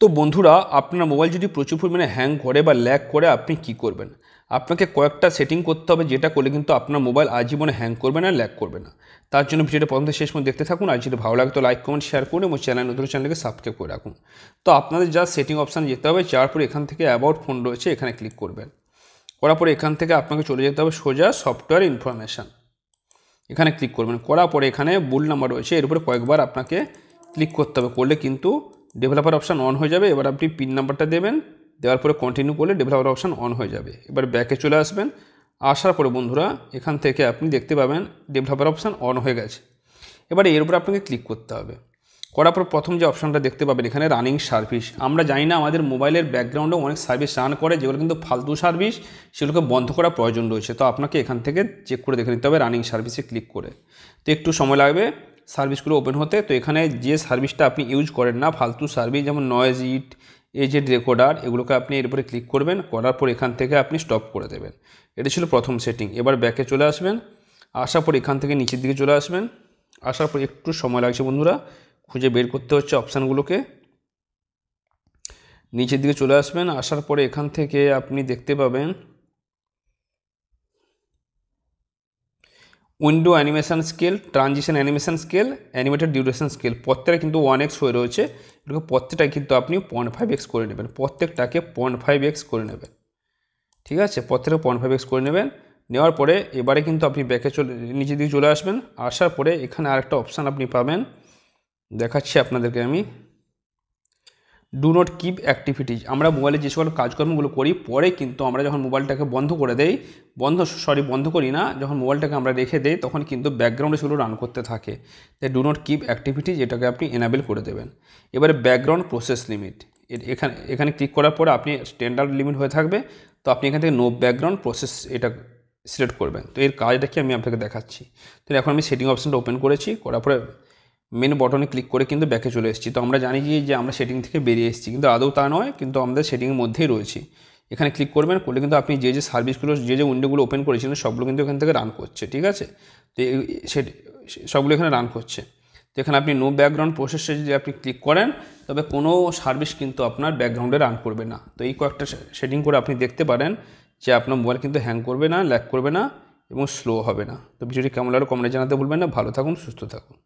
তো বন্ধুরা, আপনার মোবাইল যদি প্রচুর পরিমাণে হ্যাং করে বা ল্যাগ করে আপনি কি করবেন? আপনাকে কয়েকটা সেটিং করতে হবে, যেটা করলে কিন্তু আপনার মোবাইল আজীবনে হ্যাং করবে না, ল্যাগ করবে না। তার জন্য ভিডিওটা প্রথম থেকে শেষ পর্যন্ত দেখতে থাকুন। আর যদি ভালো লাগে তো লাইক কমেন্ট শেয়ার করুন এবং চ্যানেলকে সাবস্ক্রাইব করে রাখুন। তো আপনাদের যা সেটিং অপশানে যেতে হবে, যাওয়ার পরে এখান থেকে অ্যাবাউট ফোন রয়েছে, এখানে ক্লিক করবেন। করার পরে এখান থেকে আপনাকে চলে যেতে হবে সোজা সফটওয়্যার ইনফরমেশান, এখানে ক্লিক করবেন। করার পরে এখানে বুল নাম্বার রয়েছে, এর উপরে কয়েকবার আপনাকে ক্লিক করতে হবে। করলে কিন্তু ডেভেলপার অপশান অন হয়ে যাবে। এবার আপনি পিন নাম্বারটা দেবেন, দেওয়ার পরে কন্টিনিউ করলে ডেভেলপার অপশান অন হয়ে যাবে। এবার ব্যাকে চলে আসবেন। আসার পরে বন্ধুরা এখান থেকে আপনি দেখতে পাবেন ডেভেলপার অপশান অন হয়ে গেছে। এবারে এর উপরে আপনাকে ক্লিক করতে হবে। করার পর প্রথম যে অপশানটা দেখতে পাবেন এখানে রানিং সার্ভিস। আমরা জানি না আমাদের মোবাইলের ব্যাকগ্রাউন্ডে অনেক সার্ভিস রান করে, যেগুলো কিন্তু ফালতু সার্ভিস, সেগুলোকে বন্ধ করার প্রয়োজন রয়েছে। তো আপনাকে এখান থেকে চেক করে দেখে নিতে হবে রানিং সার্ভিসে ক্লিক করে। তো একটু সময় লাগবে সার্ভিসগুলো ওপেন হতে। তো এখানে যে সার্ভিসটা আপনি ইউজ করেন না, ফালতু সার্ভিস যেমন নয়েজ ইট, এজেড রেকর্ডার, এগুলোকে আপনি এর উপরে ক্লিক করবেন। করার পর এখান থেকে আপনি স্টপ করে দেবেন। এটা ছিল প্রথম সেটিং। এবার ব্যাকে চলে আসবেন। আসার পর এখান থেকে নিচের দিকে চলে আসবেন। আসার পর একটু সময় লাগছে বন্ধুরা, খুঁজে বের করতে হচ্ছে অপশানগুলোকে। নিচের দিকে চলে আসবেন। আসার পরে এখান থেকে আপনি দেখতে পাবেন window animation scale, transition animation scale, animated duration scale, প্রত্যেকটা কিন্তু 1x হয়ে রয়েছে। এটাকে প্রত্যেকটাই কিন্তু আপনি 0.5x করে নেবেন, প্রত্যেকটাকে 0.5x করে নেবেন। ঠিক আছে, প্রত্যেকটা 0.5x করে নেবেন। নেওয়ার পরে এবারে কিন্তু আপনি ব্যাকে নিচের দিকে চলে আসবেন। আসার পরে এখানে আরেকটা অপশান আপনি পাবেন, দেখাচ্ছি আপনাদেরকে আমি। Do not keep activities. আমরা মোবাইলে যে সকল কাজকর্মগুলো করি, পরে কিন্তু আমরা যখন মোবাইলটাকে বন্ধ করে দেই, বন্ধ করি না, যখন মোবাইলটাকে আমরা রেখে দেই, তখন কিন্তু ব্যাকগ্রাউন্ডে সেগুলো রান করতে থাকে। তাই ডু নট কিপ অ্যাক্টিভিটিজ এটাকে আপনি এনাবেল করে দেবেন। এবারে ব্যাকগ্রাউন্ড প্রসেস লিমিট, এখানে ক্লিক করার পরে আপনি স্ট্যান্ডার্ড লিমিট হয়ে থাকবে। তো আপনি এখান থেকে নো ব্যাকগ্রাউন্ড প্রসেস এটা সিলেক্ট করবেন। তো এর কাজটা কি আমি আপনাকে দেখাচ্ছি। তো এখন আমি সেটিং অপশানটা ওপেন করেছি, করার পরে মেন বটনে ক্লিক করে কিন্তু ব্যাকে চলে এসেছি। তো আমরা জানি যে আমরা সেটিং থেকে বেরিয়ে এসেছি, কিন্তু আদৌ তা নয়, কিন্তু আমাদের সেটিংয়ের মধ্যেই রয়েছি। এখানে ক্লিক করবেন, করলে কিন্তু আপনি যে সার্ভিসগুলো, যে উইন্ডোগুলো ওপেন করেছিলেন, সবগুলো কিন্তু এখান থেকে রান করছে। ঠিক আছে, তো সবগুলো এখানে রান করছে। তো এখানে আপনি নো ব্যাকগ্রাউন্ড প্রসেসে যদি আপনি ক্লিক করেন, তবে কোনো সার্ভিস কিন্তু আপনার ব্যাকগ্রাউন্ডে রান করবে না। তো এই কয়েকটা সেটিং করে আপনি দেখতে পারেন যে আপনার মোবাইল কিন্তু হ্যাং করবে না, ল্যাগ করবে না এবং স্লো হবে না। তো ভিডিওটি কেমন লাগলো কমেন্টে জানাতে ভুলবেন না। ভালো থাকুন, সুস্থ থাকুন।